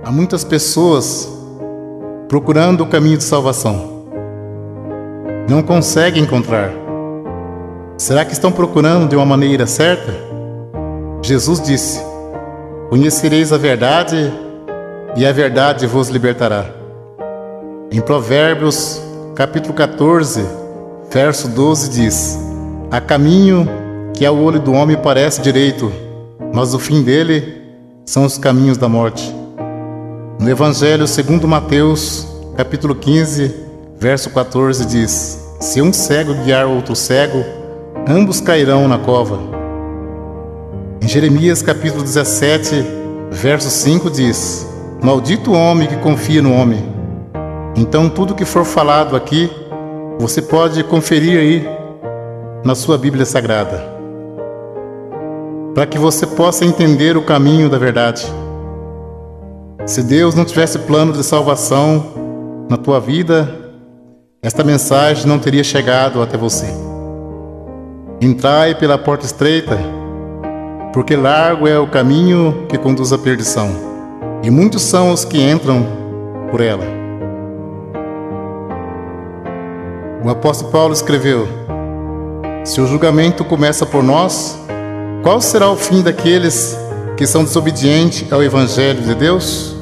Há muitas pessoas procurando o caminho de salvação. Não conseguem encontrar. Será que estão procurando de uma maneira certa? Jesus disse: conhecereis a verdade e a verdade vos libertará. Em Provérbios, capítulo 14, verso 12 diz: há caminho que ao olho do homem parece direito, mas o fim dele são os caminhos da morte. No Evangelho segundo Mateus, capítulo 15, verso 14 diz: se um cego guiar outro cego, ambos cairão na cova. Em Jeremias capítulo 17, verso 5 diz: maldito o homem que confia no homem. Então tudo que for falado aqui, você pode conferir aí na sua Bíblia Sagrada, para que você possa entender o caminho da verdade. Se Deus não tivesse plano de salvação na tua vida, esta mensagem não teria chegado até você. Entrai pela porta estreita, porque largo é o caminho que conduz à perdição, e muitos são os que entram por ela. O apóstolo Paulo escreveu: se o julgamento começa por nós, qual será o fim daqueles que são desobedientes ao Evangelho de Deus?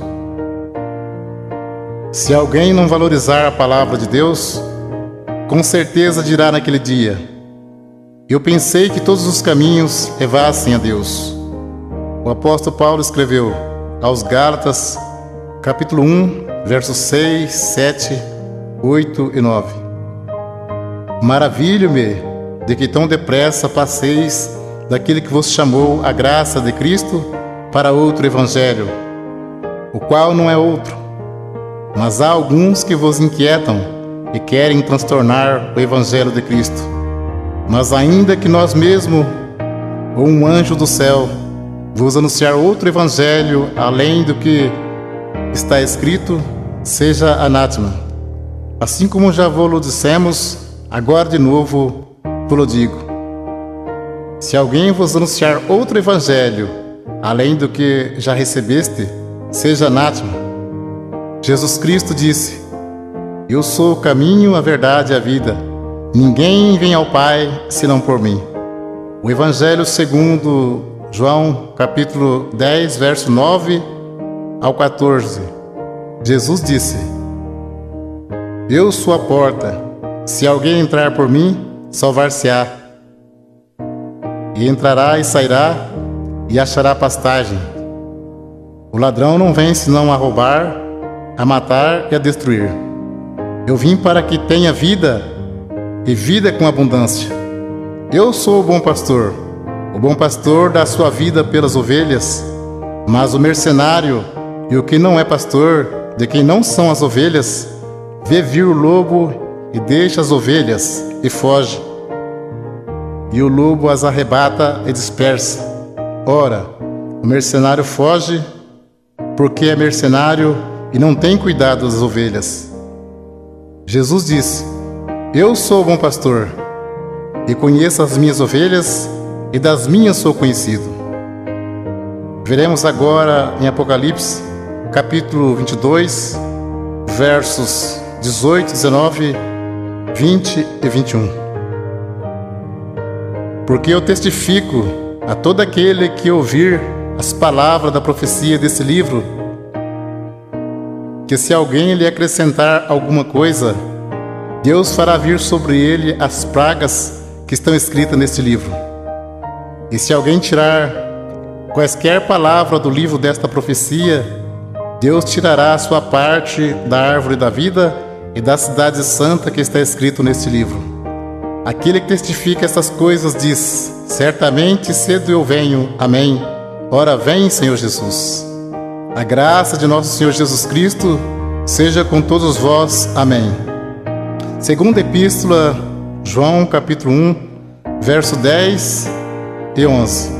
Se alguém não valorizar a palavra de Deus, com certeza dirá naquele dia: eu pensei que todos os caminhos levassem a Deus. O apóstolo Paulo escreveu aos Gálatas, capítulo 1, versos 6, 7, 8 e 9: maravilho-me de que tão depressa passeis daquele que vos chamou a graça de Cristo para outro evangelho, o qual não é outro. Mas há alguns que vos inquietam e querem transtornar o evangelho de Cristo. Mas ainda que nós mesmos, ou um anjo do céu, vos anunciar outro evangelho além do que está escrito, seja anátema. Assim como já vos dissemos, agora de novo vos digo: se alguém vos anunciar outro evangelho além do que já recebeste, seja anátema. Jesus Cristo disse: eu sou o caminho, a verdade e a vida. Ninguém vem ao Pai senão por mim. O Evangelho segundo João, capítulo 10, verso 9 ao 14. Jesus disse: eu sou a porta. Se alguém entrar por mim, salvar-se-á. E entrará e sairá e achará pastagem. O ladrão não vem senão a roubar, a matar e a destruir. Eu vim para que tenha vida, e vida com abundância. Eu sou o bom pastor. O bom pastor dá sua vida pelas ovelhas. Mas o mercenário e o que não é pastor, de quem não são as ovelhas, vê vir o lobo e deixa as ovelhas e foge. E o lobo as arrebata e dispersa. Ora, o mercenário foge porque é mercenário e não tem cuidado das ovelhas. Jesus disse: eu sou o bom pastor, e conheço as minhas ovelhas, e das minhas sou conhecido. Veremos agora em Apocalipse, capítulo 22, versos 18, 19, 20 e 21. Porque eu testifico a todo aquele que ouvir as palavras da profecia desse livro, que se alguém lhe acrescentar alguma coisa, Deus fará vir sobre ele as pragas que estão escritas neste livro. E se alguém tirar quaisquer palavra do livro desta profecia, Deus tirará a sua parte da árvore da vida e da cidade santa que está escrito neste livro. Aquele que testifica essas coisas diz: certamente cedo eu venho. Amém. Ora vem, Senhor Jesus. A graça de nosso Senhor Jesus Cristo seja com todos vós. Amém. Segunda Epístola, João, capítulo 1, verso 10 e 11.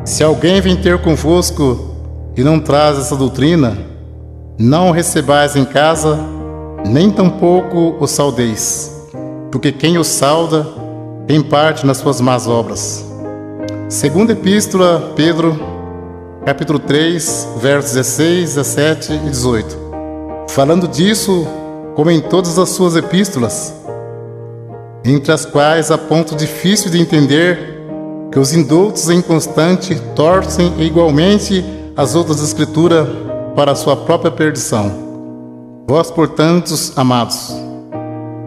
Se alguém vem ter convosco e não traz essa doutrina, não o recebais em casa, nem tampouco o saudeis, porque quem o sauda tem parte nas suas más obras. Segunda Epístola, Pedro, capítulo 3, versos 16, 17 e 18. Falando disso, como em todas as suas epístolas, entre as quais há ponto difícil de entender, que os indoutos e inconstantes torcem igualmente as outras escrituras para a sua própria perdição. Vós, portanto, amados,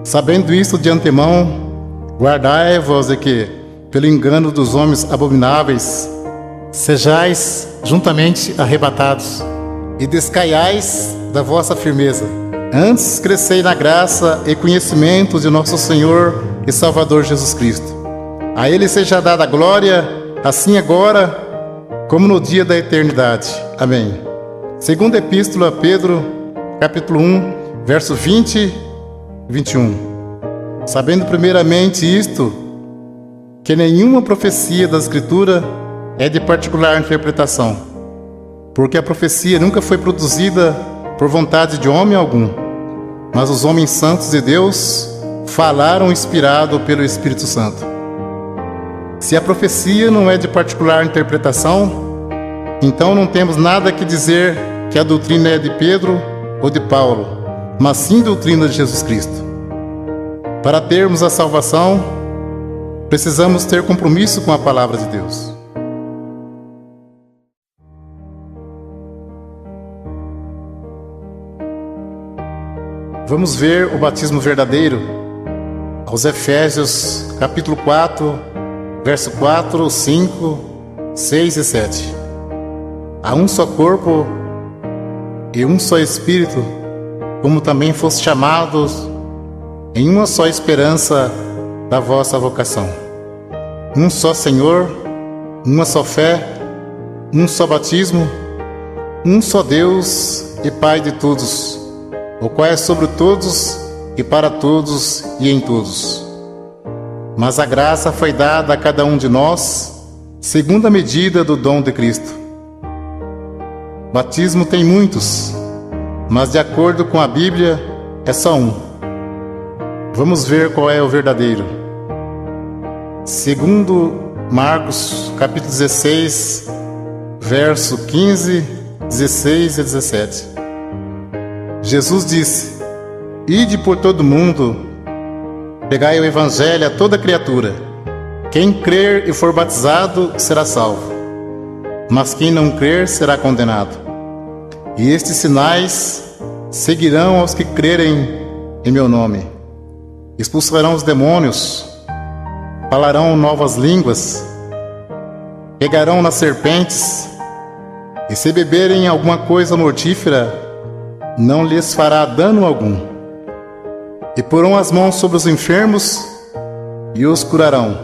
sabendo isto de antemão, guardai-vos de que, pelo engano dos homens abomináveis, sejais juntamente arrebatados, e descaiais da vossa firmeza. Antes crescei na graça e conhecimento de nosso Senhor e Salvador Jesus Cristo. A Ele seja dada a glória, assim agora, como no dia da eternidade. Amém. Segunda Epístola a Pedro, capítulo 1, verso 20 e 21. Sabendo primeiramente isto, que nenhuma profecia da Escritura é de particular interpretação, porque a profecia nunca foi produzida por vontade de homem algum, mas os homens santos de Deus falaram inspirado pelo Espírito Santo. Se a profecia não é de particular interpretação, então não temos nada que dizer que a doutrina é de Pedro ou de Paulo, mas sim doutrina de Jesus Cristo. Para termos a salvação, precisamos ter compromisso com a palavra de Deus. Vamos ver o batismo verdadeiro aos Efésios, capítulo 4, verso 4, 5, 6 e 7. Há um só corpo e um só Espírito, como também foste chamados em uma só esperança da vossa vocação. Um só Senhor, uma só fé, um só batismo, um só Deus e Pai de todos, o qual é sobre todos e para todos e em todos. Mas a graça foi dada a cada um de nós, segundo a medida do dom de Cristo. Batismo tem muitos, mas de acordo com a Bíblia, é só um. Vamos ver qual é o verdadeiro. Segundo Marcos, capítulo 16, verso 15, 16 e 17. Jesus disse: Ide por todo mundo, pregai o evangelho a toda criatura. Quem crer e for batizado será salvo, mas quem não crer será condenado. E estes sinais seguirão aos que crerem em meu nome. Expulsarão os demônios, falarão novas línguas, pegarão nas serpentes, e se beberem alguma coisa mortífera, não lhes fará dano algum. E porão as mãos sobre os enfermos e os curarão.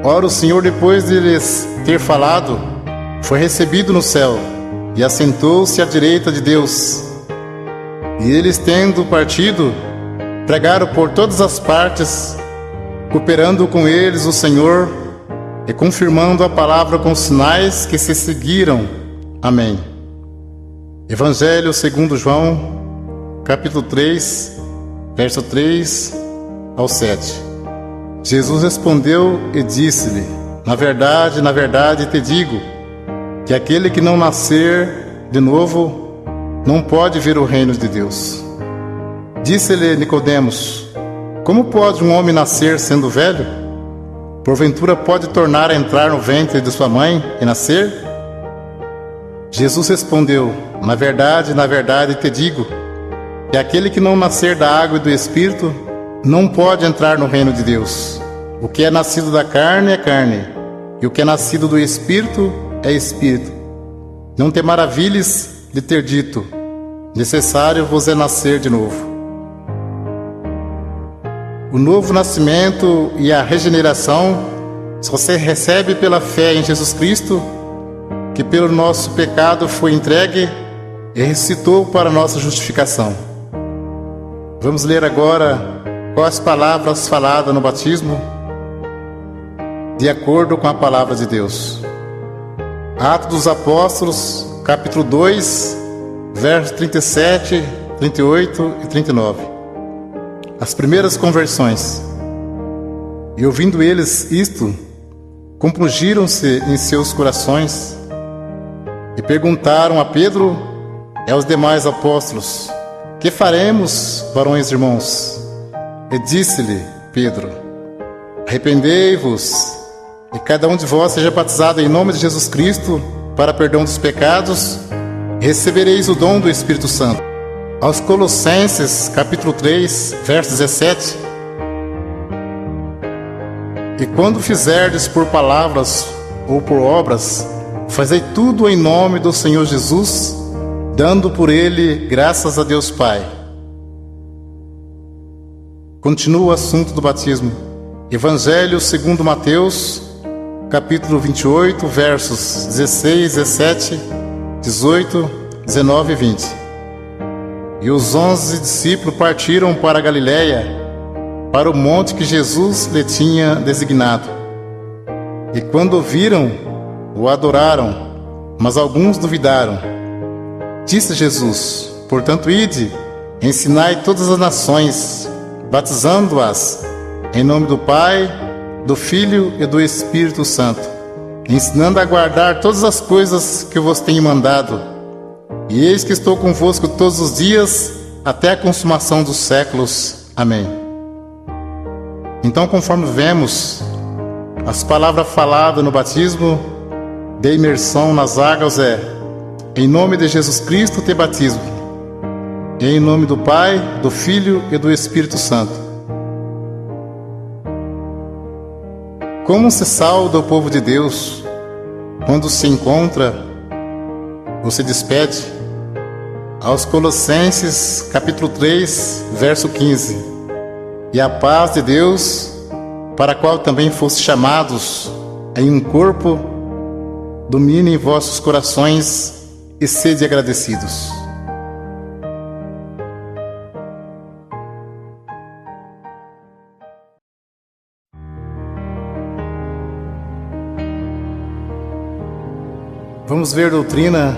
Ora, o Senhor, depois de lhes ter falado, foi recebido no céu e assentou-se à direita de Deus. E eles, tendo partido, pregaram por todas as partes, cooperando com eles o Senhor e confirmando a palavra com sinais que se seguiram. Amém. Evangelho segundo João, capítulo 3, verso 3 ao 7. Jesus respondeu e disse-lhe: na verdade te digo, que aquele que não nascer de novo não pode ver o reino de Deus. Disse-lhe Nicodemos: como pode um homem nascer sendo velho? Porventura pode tornar a entrar no ventre de sua mãe e nascer? Jesus respondeu: na verdade te digo, que aquele que não nascer da água e do Espírito não pode entrar no reino de Deus. O que é nascido da carne é carne, e o que é nascido do Espírito é Espírito. Não te maravilhes de ter dito: necessário vos é nascer de novo. O novo nascimento e a regeneração só se recebe pela fé em Jesus Cristo, que pelo nosso pecado foi entregue e ressuscitou para nossa justificação. Vamos ler agora quais palavras faladas no batismo, de acordo com a palavra de Deus. Atos dos Apóstolos, capítulo 2, versos 37, 38 e 39. As primeiras conversões. E ouvindo eles isto, compungiram-se em seus corações E perguntaram a Pedro e aos demais apóstolos: que faremos, varões irmãos? E disse-lhe Pedro: arrependei-vos, e cada um de vós seja batizado em nome de Jesus Cristo para perdão dos pecados, e recebereis o dom do Espírito Santo. Aos Colossenses, capítulo 3, verso 17: e quando fizerdes por palavras ou por obras, fazei tudo em nome do Senhor Jesus, dando por ele graças a Deus Pai. Continua o assunto do batismo. Evangelho segundo Mateus, capítulo 28, versos 16, 17, 18, 19 e 20. E os 11 discípulos partiram para a Galiléia, para o monte que Jesus lhe tinha designado. E quando o viram, o adoraram, mas alguns duvidaram. Disse Jesus: portanto, ide, ensinai todas as nações, batizando-as em nome do Pai, do Filho e do Espírito Santo, ensinando a guardar todas as coisas que eu vos tenho mandado. E eis que estou convosco todos os dias, até a consumação dos séculos. Amém. Então, conforme vemos, as palavras faladas no batismo de imersão nas águas é: em nome de Jesus Cristo te batismo, e em nome do Pai, do Filho e do Espírito Santo. Como se sauda o povo de Deus quando se encontra ou se despede? Aos Colossenses, capítulo 3, verso 15: e a paz de Deus, para a qual também foste chamados em um corpo, domine em vossos corações e sede agradecidos. Vamos ver doutrina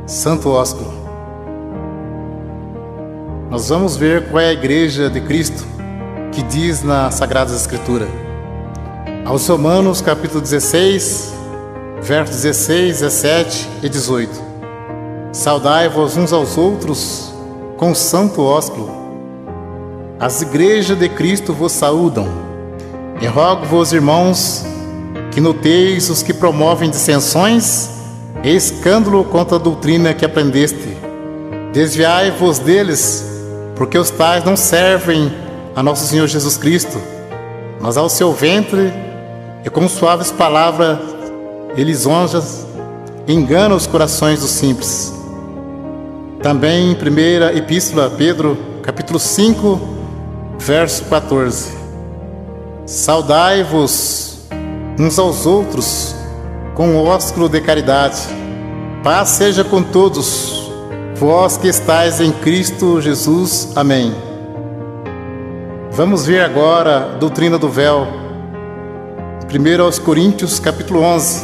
Santo Ósculo. Nós vamos ver qual é a Igreja de Cristo que diz na Sagrada Escritura. Aos Romanos, capítulo 16, versos 16, 17 e 18: saudai-vos uns aos outros com santo ósculo. As igrejas de Cristo vos saúdam. E rogo-vos, irmãos, que noteis os que promovem dissensões e escândalo contra a doutrina que aprendeste. Desviai-vos deles, porque os tais não servem a nosso Senhor Jesus Cristo, mas ao seu ventre, e com suaves palavras e lisonjas enganam os corações dos simples. Também em primeira epístola a Pedro, capítulo 5, verso 14: saudai-vos uns aos outros com o ósculo de caridade. Paz seja com todos, vós que estáis em Cristo Jesus. Amém. Vamos ver agora a doutrina do véu. 1 aos Coríntios, capítulo 11: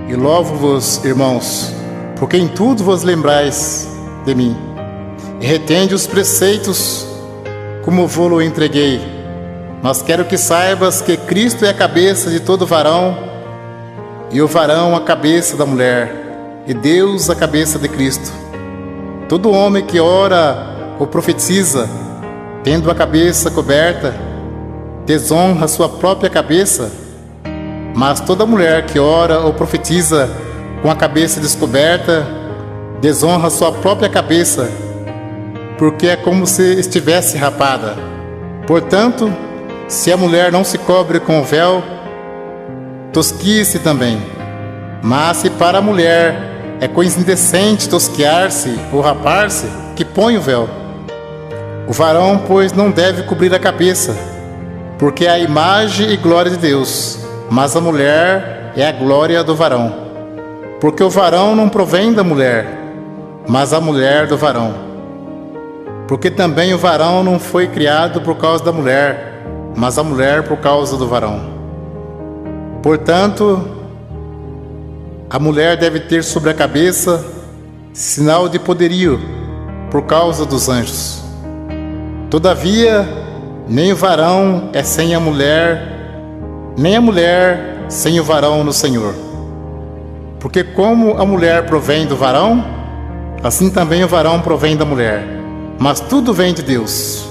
e louvo-vos, irmãos, porque em tudo vos lembrais de mim, e retende os preceitos como vou-lo entreguei. Mas quero que saibas que Cristo é a cabeça de todo varão, e o varão a cabeça da mulher, e Deus a cabeça de Cristo. Todo homem que ora ou profetiza, tendo a cabeça coberta, desonra sua própria cabeça, mas toda mulher que ora ou profetiza com a cabeça descoberta, desonra sua própria cabeça, porque é como se estivesse rapada. Portanto, se a mulher não se cobre com o véu, tosquie-se também. Mas se para a mulher é coisa indecente tosquiar-se ou rapar-se, que põe o véu. O varão, pois, não deve cobrir a cabeça, porque é a imagem e glória de Deus, mas a mulher é a glória do varão. Porque o varão não provém da mulher, mas a mulher do varão. Porque também o varão não foi criado por causa da mulher, mas a mulher por causa do varão. Portanto, a mulher deve ter sobre a cabeça sinal de poderio por causa dos anjos. Todavia, nem o varão é sem a mulher, nem a mulher sem o varão no Senhor. Porque como a mulher provém do varão, assim também o varão provém da mulher. Mas tudo vem de Deus.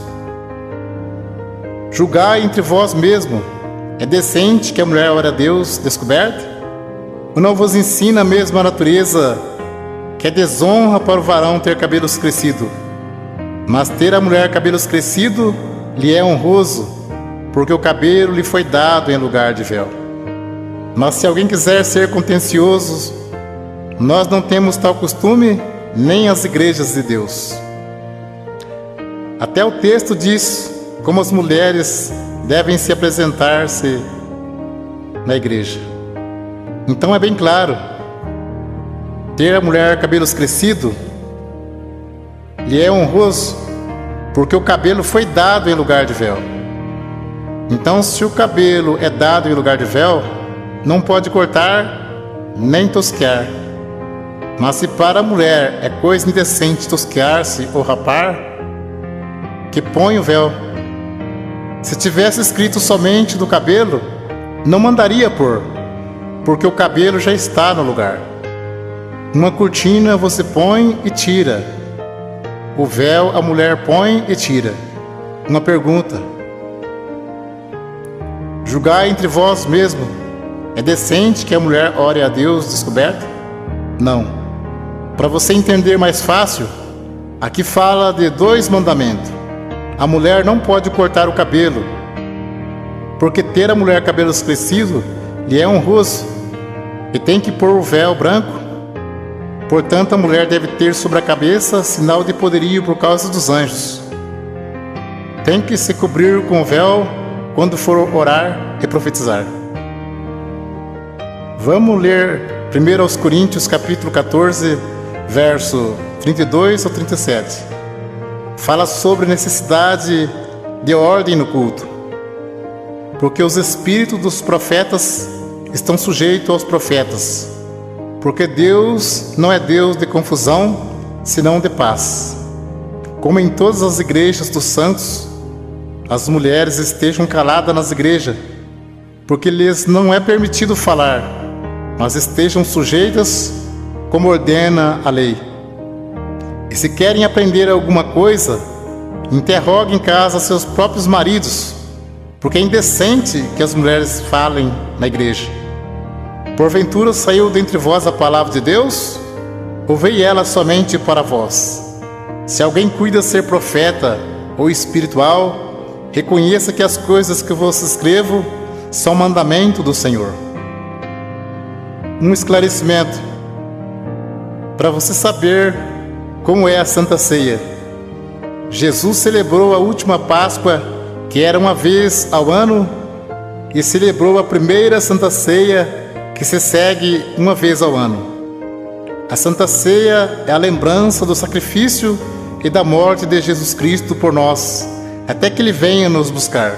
Julgai entre vós mesmo. É decente que a mulher ore a Deus descoberta? Ou não vos ensina mesmo a natureza que é desonra para o varão ter cabelos crescidos? Mas ter a mulher cabelos crescidos lhe é honroso, porque o cabelo lhe foi dado em lugar de véu. Mas se alguém quiser ser contencioso, nós não temos tal costume, nem as igrejas de Deus. Até o texto diz como as mulheres devem se apresentar-se na igreja. Então é bem claro, ter a mulher cabelos crescidos lhe é honroso, porque o cabelo foi dado em lugar de véu. Então, se o cabelo é dado em lugar de véu, não pode cortar nem tosquear. Mas se para a mulher é coisa indecente tosquear-se ou rapar, que põe o véu. Se tivesse escrito somente do cabelo, não mandaria pôr, porque o cabelo já está no lugar. Uma cortina você põe e tira. O véu a mulher põe e tira. Uma pergunta: julgai entre vós mesmo. É decente que a mulher ore a Deus descoberta? Não. Para você entender mais fácil, aqui fala de 2 mandamentos. A mulher não pode cortar o cabelo, porque ter a mulher cabelos crescidos lhe é honroso, e tem que pôr o véu branco. Portanto, a mulher deve ter sobre a cabeça sinal de poderio por causa dos anjos. Tem que se cobrir com o véu quando for orar e profetizar. Vamos ler 1 Coríntios capítulo 14, verso 32 ao 37. Fala sobre a necessidade de ordem no culto, porque os espíritos dos profetas estão sujeitos aos profetas, porque Deus não é Deus de confusão, senão de paz. Como em todas as igrejas dos santos, as mulheres estejam caladas nas igrejas, porque lhes não é permitido falar, mas estejam sujeitas como ordena a lei. E se querem aprender alguma coisa, interroguem em casa seus próprios maridos, porque é indecente que as mulheres falem na igreja. Porventura saiu dentre vós a palavra de Deus? Ou veio ela somente para vós? Se alguém cuida ser profeta ou espiritual, reconheça que as coisas que vos escrevo são mandamento do Senhor. Um esclarecimento para você saber como é a Santa Ceia. Jesus celebrou a última Páscoa, que era uma vez ao ano, e celebrou a primeira Santa Ceia, que se segue uma vez ao ano. A Santa Ceia é a lembrança do sacrifício e da morte de Jesus Cristo por nós, até que Ele venha nos buscar.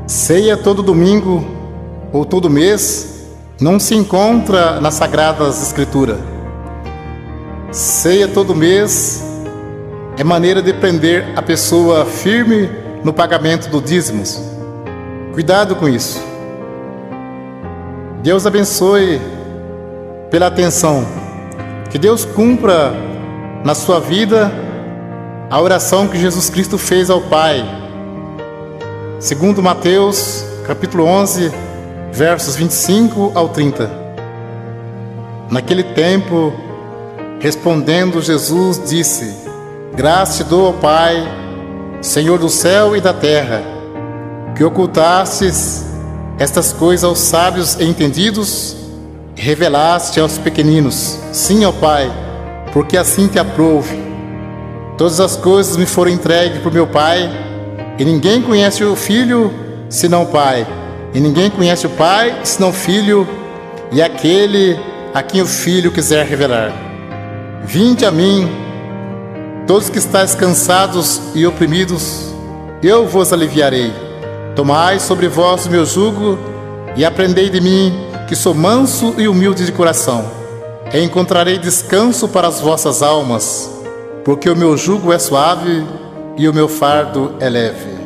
Ceia todo domingo ou todo mês não se encontra nas Sagradas Escrituras. Ceia todo mês é maneira de prender a pessoa firme no pagamento do dízimos. Cuidado com isso. Deus abençoe pela atenção. Que Deus cumpra na sua vida a oração que Jesus Cristo fez ao Pai. Segundo Mateus, capítulo 11, versos 25 ao 30. Naquele tempo, respondendo Jesus, disse: Graça te dou, ó Pai, Senhor do céu e da terra, que ocultastes estas coisas aos sábios e entendidos, e revelaste aos pequeninos. Sim, ó Pai, porque assim te aprouve. Todas as coisas me foram entregues por meu Pai, e ninguém conhece o Filho senão o Pai, e ninguém conhece o Pai senão o Filho, e aquele a quem o Filho quiser revelar. Vinde a mim, todos que estáis cansados e oprimidos, eu vos aliviarei. Tomai sobre vós o meu jugo e aprendei de mim, que sou manso e humilde de coração. E encontrarei descanso para as vossas almas, porque o meu jugo é suave e o meu fardo é leve.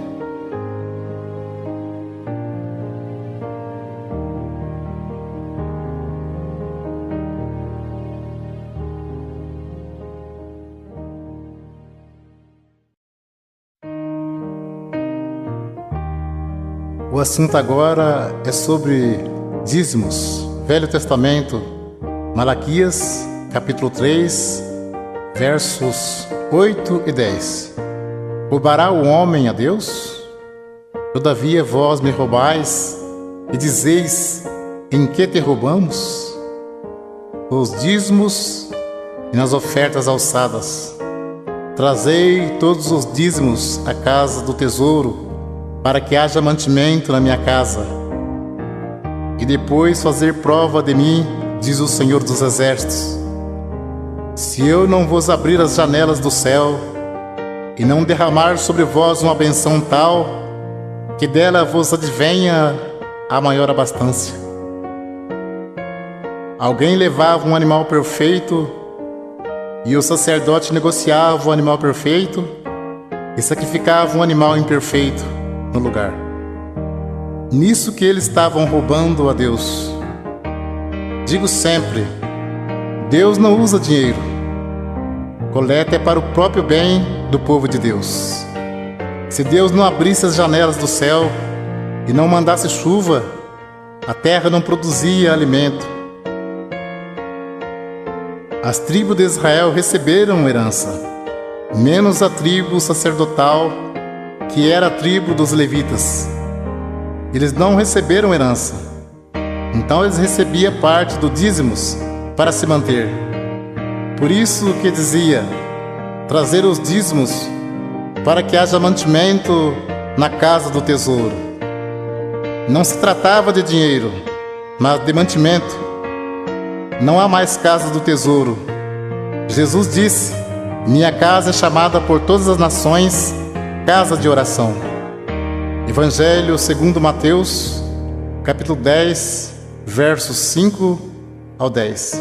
O assunto agora é sobre dízimos. Velho Testamento, Malaquias, capítulo 3, versos 8 e 10. Roubará o homem a Deus? Todavia vós me roubais e dizeis: em que te roubamos? Os dízimos e nas ofertas alçadas. Trazei todos os dízimos à casa do tesouro, para que haja mantimento na minha casa. E depois fazer prova de mim, diz o Senhor dos Exércitos, se eu não vos abrir as janelas do céu e não derramar sobre vós uma benção tal, que dela vos advenha a maior abastança. Alguém levava um animal perfeito e o sacerdote negociava o animal perfeito e sacrificava um animal imperfeito no lugar. Nisso que eles estavam roubando a Deus. Digo sempre, Deus não usa dinheiro. Coleta é para o próprio bem do povo de Deus. Se Deus não abrisse as janelas do céu e não mandasse chuva, a terra não produzia alimento. As tribos de Israel receberam herança, menos a tribo sacerdotal, que era a tribo dos levitas. Eles não receberam herança. Então eles recebiam parte do dízimos para se manter. Por isso que dizia, trazer os dízimos para que haja mantimento na casa do tesouro. Não se tratava de dinheiro, mas de mantimento. Não há mais casa do tesouro. Jesus disse, minha casa é chamada por todas as nações casa de oração. Evangelho segundo Mateus, capítulo 10, versos 5 ao 10.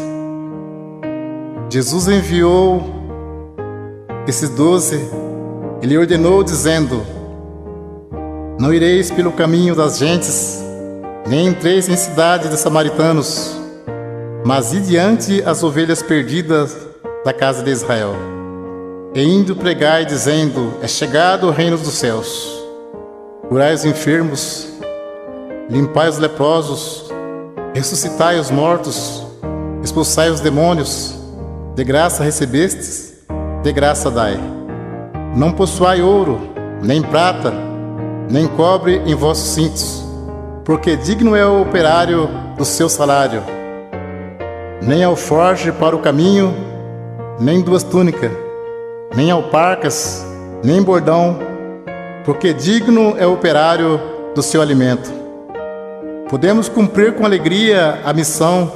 Jesus enviou esses 12, ele ordenou dizendo, não ireis pelo caminho das gentes, nem entreis em cidade de samaritanos, mas ide diante as ovelhas perdidas da casa de Israel. E indo pregai, dizendo, é chegado o reino dos céus. Curai os enfermos, limpai os leprosos, ressuscitai os mortos, expulsai os demônios, de graça recebestes, de graça dai. Não possuai ouro, nem prata, nem cobre em vossos cintos, porque digno é o operário do seu salário. Nem alforje para o caminho, nem duas túnicas, nem alparcas, nem bordão, porque digno é o operário do seu alimento. Podemos cumprir com alegria a missão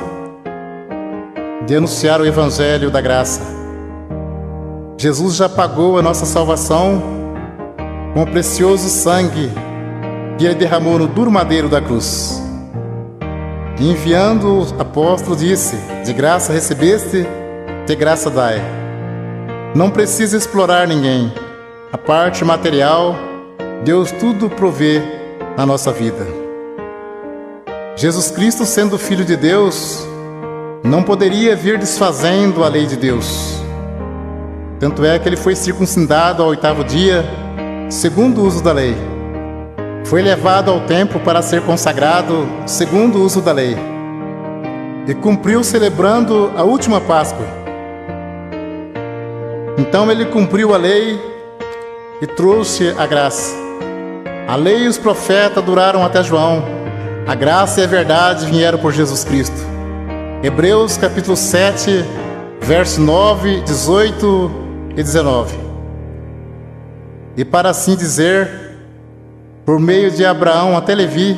de anunciar o Evangelho da graça. Jesus já pagou a nossa salvação com o precioso sangue que Ele derramou no duro madeiro da cruz. Enviando o apóstolo disse, de graça recebeste, de graça dai. Não precisa explorar ninguém. A parte material, Deus tudo provê na nossa vida. Jesus Cristo, sendo Filho de Deus, não poderia vir desfazendo a lei de Deus. Tanto é que ele foi circuncidado ao 8º dia, segundo o uso da lei. Foi levado ao templo para ser consagrado, segundo o uso da lei. E cumpriu celebrando a última Páscoa. Então ele cumpriu a lei e trouxe a graça. A lei e os profetas duraram até João. A graça e a verdade vieram por Jesus Cristo. Hebreus capítulo 7, verso 9, 18 e 19. E para assim dizer, por meio de Abraão até Levi,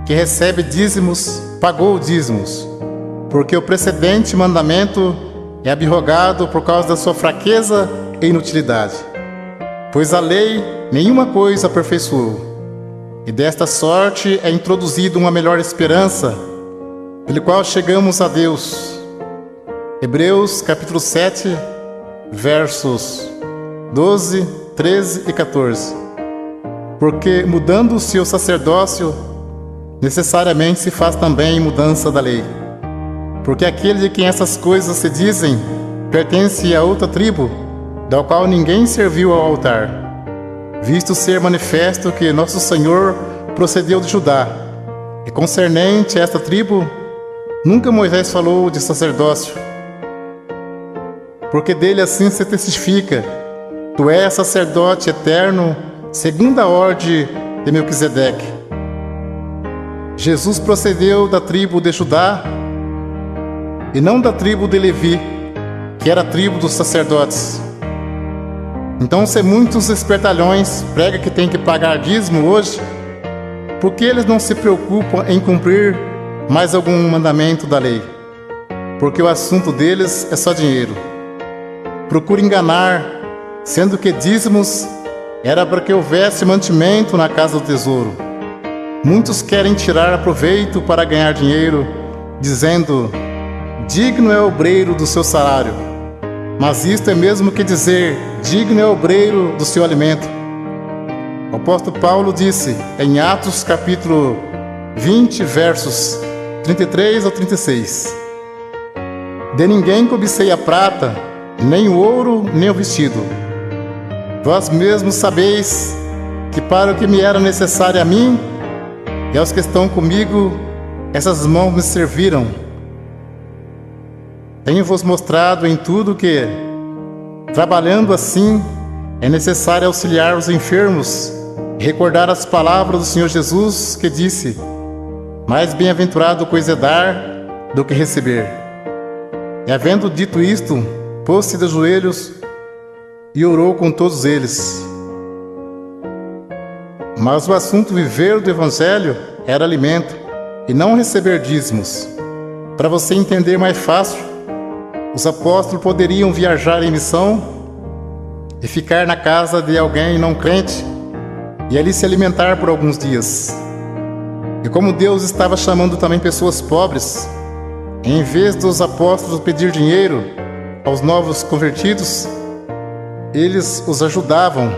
que recebe dízimos, pagou dízimos, porque o precedente mandamento é abrogado por causa da sua fraqueza e inutilidade. Pois a lei nenhuma coisa aperfeiçoou, e desta sorte é introduzida uma melhor esperança, pelo qual chegamos a Deus. Hebreus capítulo 7, versos 12, 13 e 14. Porque mudando o seu sacerdócio, necessariamente se faz também mudança da lei. Porque aquele de quem essas coisas se dizem pertence a outra tribo, da qual ninguém serviu ao altar, visto ser manifesto que nosso Senhor procedeu de Judá, e concernente a esta tribo, nunca Moisés falou de sacerdócio, porque dele assim se testifica: tu és sacerdote eterno, segundo a ordem de Melquisedeque. Jesus procedeu da tribo de Judá, e não da tribo de Levi, que era a tribo dos sacerdotes. Então, se muitos espertalhões pregam que tem que pagar dízimo hoje, por que eles não se preocupam em cumprir mais algum mandamento da lei? Porque o assunto deles é só dinheiro. Procura enganar, sendo que dízimos era para que houvesse mantimento na casa do tesouro. Muitos querem tirar proveito para ganhar dinheiro, dizendo: digno é o obreiro do seu salário. Mas isto é mesmo que dizer: digno é o obreiro do seu alimento. O apóstolo Paulo disse em Atos capítulo 20, versos 33 ao 36: de ninguém cobicei a prata, nem o ouro, nem o vestido. Vós mesmos sabeis que para o que me era necessário a mim e aos que estão comigo, essas mãos me serviram. Tenho-vos mostrado em tudo que, trabalhando assim, é necessário auxiliar os enfermos e recordar as palavras do Senhor Jesus, que disse: mais bem-aventurado coisa é dar do que receber. E havendo dito isto, pôs-se de joelhos e orou com todos eles. Mas o assunto viver do Evangelho era alimento, e não receber dízimos. Para você entender mais fácil, os apóstolos poderiam viajar em missão e ficar na casa de alguém não crente e ali se alimentar por alguns dias. E como Deus estava chamando também pessoas pobres, em vez dos apóstolos pedir dinheiro aos novos convertidos, eles os ajudavam.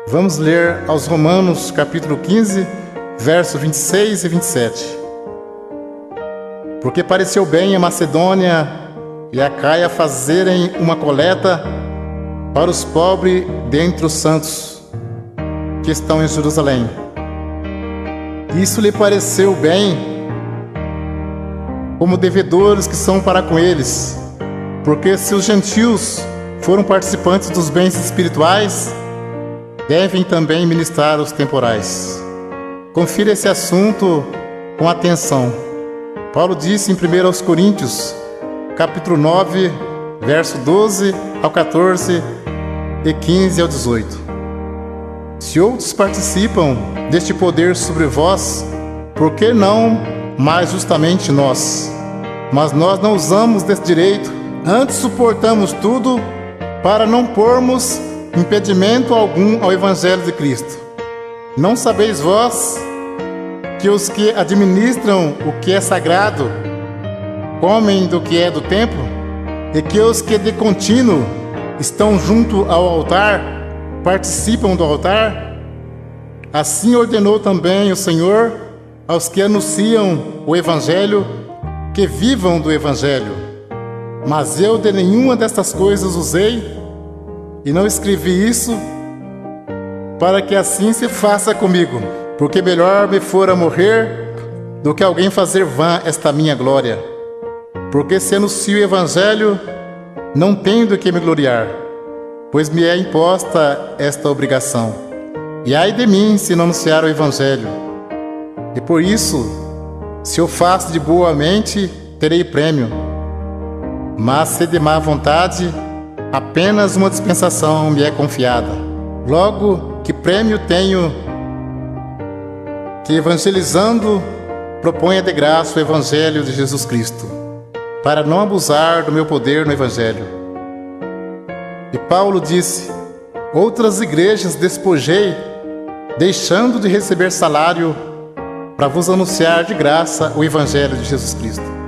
Vamos ler aos Romanos capítulo 15, versos 26 e 27. Porque pareceu bem a Macedônia e a Caia fazerem uma coleta para os pobres dentre os santos que estão em Jerusalém. Isso lhe pareceu bem, como devedores que são para com eles, porque se os gentios foram participantes dos bens espirituais, devem também ministrar os temporais. Confira esse assunto com atenção. Paulo disse em 1 Coríntios, capítulo 9, verso 12 ao 14 e 15 ao 18. Se outros participam deste poder sobre vós, por que não mais justamente nós? Mas nós não usamos desse direito, antes suportamos tudo para não pormos impedimento algum ao Evangelho de Cristo. Não sabeis vós que os que administram o que é sagrado comem do que é do templo, e que os que de contínuo estão junto ao altar participam do altar? Assim ordenou também o Senhor aos que anunciam o Evangelho que vivam do Evangelho. Mas eu de nenhuma destas coisas usei, e não escrevi isso para que assim se faça comigo, porque melhor me fora morrer do que alguém fazer vã esta minha glória. Porque se anuncio o Evangelho, não tenho do que me gloriar, pois me é imposta esta obrigação. E ai de mim se não anunciar o Evangelho. E por isso, se eu faço de boa mente, terei prêmio. Mas se de má vontade, apenas uma dispensação me é confiada. Logo, que prêmio tenho que, evangelizando, proponha de graça o Evangelho de Jesus Cristo, para não abusar do meu poder no Evangelho. E Paulo disse: outras igrejas despojei, deixando de receber salário, para vos anunciar de graça o Evangelho de Jesus Cristo.